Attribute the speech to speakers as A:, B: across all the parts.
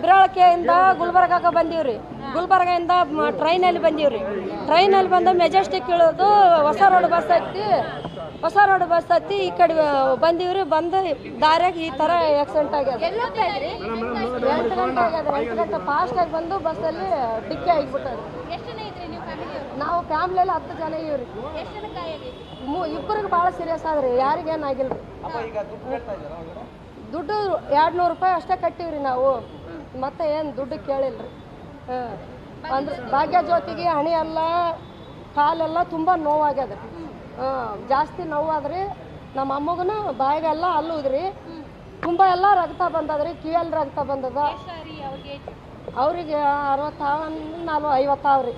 A: ಬಿರಳಕೆಯಿಂದ ಗುಲ್ಬರ್ಗಾಗ ಬಂದೀವ್ರಿ. ಗುಲ್ಬರ್ಗದಿಂದ ಟ್ರೈನಲ್ಲಿ ಬಂದೀವ್ರಿ. ಟ್ರೈನಲ್ಲಿ ಬಂದು ಮೆಜೆಸ್ಟಿಕ್ ಇಳಿದು ಹೊಸ ರೋಡ್ ಬಸ್ ಹತ್ತಿ ಈ ಕಡೆ ಬಂದೀವ್ರಿ. ಬಂದು ದಾರ್ಯಾಗ ಈ ಥರ ಆಕ್ಸಿಡೆಂಟ್ ಆಗ್ಯದ. 8 ಗಂಟೆ ಫಾಸ್ಟಾಗಿ ಬಂದು ಬಸ್ಸಲ್ಲಿ ಡಿಕ್ಕಿ ಆಗಿಬಿಟ್ಟದ. ನಾವು ಫ್ಯಾಮಿಲಿಯಲ್ಲಿ 10 ಜನ ಇವ್ರಿ. ಇಬ್ಬರಿಗೆ ಭಾಳ ಸೀರಿಯಸ್ ಆದ್ರಿ, ಯಾರಿಗೇನಾಗಿಲ್ಲ ರೀ. ದುಡ್ಡು 200 ರೂಪಾಯಿ ಅಷ್ಟೇ ಕಟ್ಟಿವ್ರಿ ನಾವು, ಮತ್ತೆ ಏನು ದುಡ್ಡು ಕೇಳಿಲ್ಲ ರೀ. ಅಂದ್ರೆ ಭಾಗ್ಯ ಜ್ಯೋತಿಗೆ ಹಣಿ ಎಲ್ಲ ಕಾಲೆಲ್ಲ ತುಂಬ ನೋವಾಗ್ಯದ. ಜಾಸ್ತಿ ನೋವಾದ್ರಿ. ನಮ್ಮ ಅಮ್ಮಗನ ಬಾಯಿಗೆಲ್ಲ ಅಲ್ಲುದ್ರಿ, ತುಂಬ ಎಲ್ಲ ರಕ್ತ ಬಂದದ್ರಿ, ಕಿವಿಯಲ್ಲಿ ರಕ್ತ ಬಂದದ. ಅವ್ರಿಗೆ 60 50 ಅವ್ರಿ.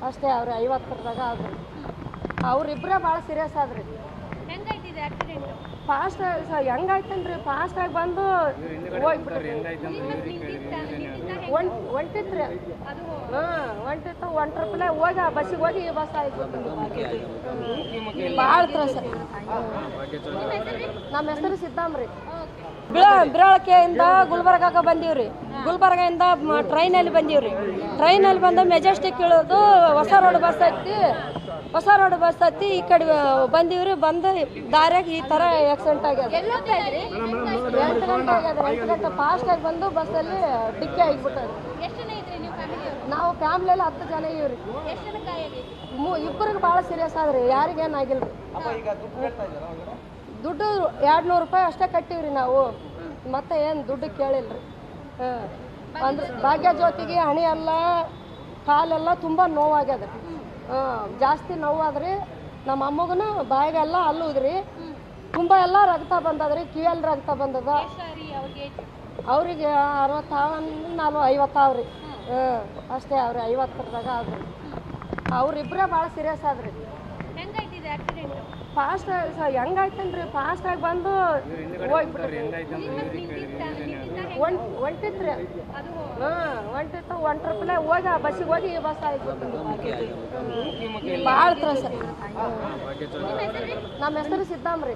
A: ಅಷ್ಟೇ ಅವ್ರಿ, 50 ಆದ್ರಿ. ಅವ್ರಿಬ್ರೇ ಭಾಳ ಸೀರಿಯಸ್ ಆದ್ರಿ. ಫಾಸ್ಟ್ ಹೆಂಗಾಯ್ತನ್ರಿ, ಫಾಸ್ಟಾಗಿ ಬಂದು ಹೋಗ್ಬಿಟ್ರಿ. ಹೊಂಟಿತ್ರಿ. ಹೊಂಟಿತ್ತು. ಹೊಂಟ್ರಪ್ಲೆ ಹೋಗಿ ಬಸ್ಸಿಗೆ ಹೋಗಿ ಈ ಬಸ್ ಆಗಿಬಿಟ್ಟು ಭಾಳ ತ್ರಾಸ. ನಮ್ಮ ಹೆಸರು ಸಿದ್ದಾಮ್ರಿ. ಬಿರಳಕೆಯಿಂದ ಗುಲ್ಬರ್ಗಾಗ ಬಂದೀವ್ರಿ. ಗುಲ್ಬರ್ಗದಿಂದ ಟ್ರೈನಲ್ಲಿ ಬಂದೀವ್ರಿ. ಟ್ರೈನಲ್ಲಿ ಬಂದು ಮೆಜೆಸ್ಟಿಕ್ ಇಳಿದು ಹೊಸ ರೋಡ್ ಬಸ್ ಹತ್ತಿ ಈ ಕಡೆ ಬಂದೀವ್ರಿ. ಬಂದು ದಾರ್ಯಾಗ ಈ ಥರ ಆಕ್ಸಿಡೆಂಟ್ ಆಗ್ಯದ. 8 ಗಂಟೆ ಫಾಸ್ಟಾಗಿ ಬಂದು ಬಸ್ಸಲ್ಲಿ ಡಿಕ್ಕಿ ಆಗಿಬಿಟ್ಟದ. ನಾವು ಫ್ಯಾಮಿಲಿಯಲ್ಲಿ 10 ಜನ ಇವ್ರಿ. ಇಬ್ಬರಿಗೆ ಭಾಳ ಸೀರಿಯಸ್ ಆದ್ರಿ, ಯಾರಿಗೇನಾಗಿಲ್ಲ ರೀ. ದುಡ್ಡು 200 ರೂಪಾಯಿ ಅಷ್ಟೇ ಕಟ್ಟಿವ್ರಿ ನಾವು, ಮತ್ತೆ ಏನು ದುಡ್ಡು ಕೇಳಿಲ್ಲ ರೀ. ಅಂದ್ರೆ ಭಾಗ್ಯ ಜ್ಯೋತಿಗೆ ಹಣಿ ಎಲ್ಲ ಕಾಲೆಲ್ಲ ತುಂಬ ನೋವಾಗ್ಯದ. ಜಾಸ್ತಿ ನೋವಾದ್ರಿ. ನಮ್ಮ ಅಮ್ಮಗನ ಬಾಯಿಗೆಲ್ಲ ಅಲ್ಲುದ್ರಿ, ತುಂಬ ಎಲ್ಲ ರಕ್ತ ಬಂದದ್ರಿ, ಕಿವಿಯಲ್ಲಿ ರಕ್ತ ಬಂದದ. ಅವ್ರಿಗೆ 60 50 ಅವ್ರಿ. ಅಷ್ಟೇ ಅವ್ರಿ, 50 ಆದ್ರಿ. ಅವ್ರಿಬ್ರೇ ಭಾಳ ಸೀರಿಯಸ್ ಆದ್ರಿ. ಫಾಸ್ಟ್ ಹೆಂಗಾಯ್ತನ್ರಿ, ಫಾಸ್ಟಾಗಿ ಬಂದು ಹೋಗ್ಬಿಟ್ರಿ. ಹೊಂಟಿತ್ರಿ. ಹೊಂಟಿತ್ತು. ಹೊಂಟ್ರಪ್ಲೆ ಹೋಗಿ ಬಸ್ಸಿಗೆ ಹೋಗಿ ಈ ಬಸ್ ಆಗಿಬಿಟ್ಟು ಭಾಳ ತ್ರಾಸ. ನಮ್ಮ ಹೆಸರು ಸಿದ್ದಾಮ್ರಿ.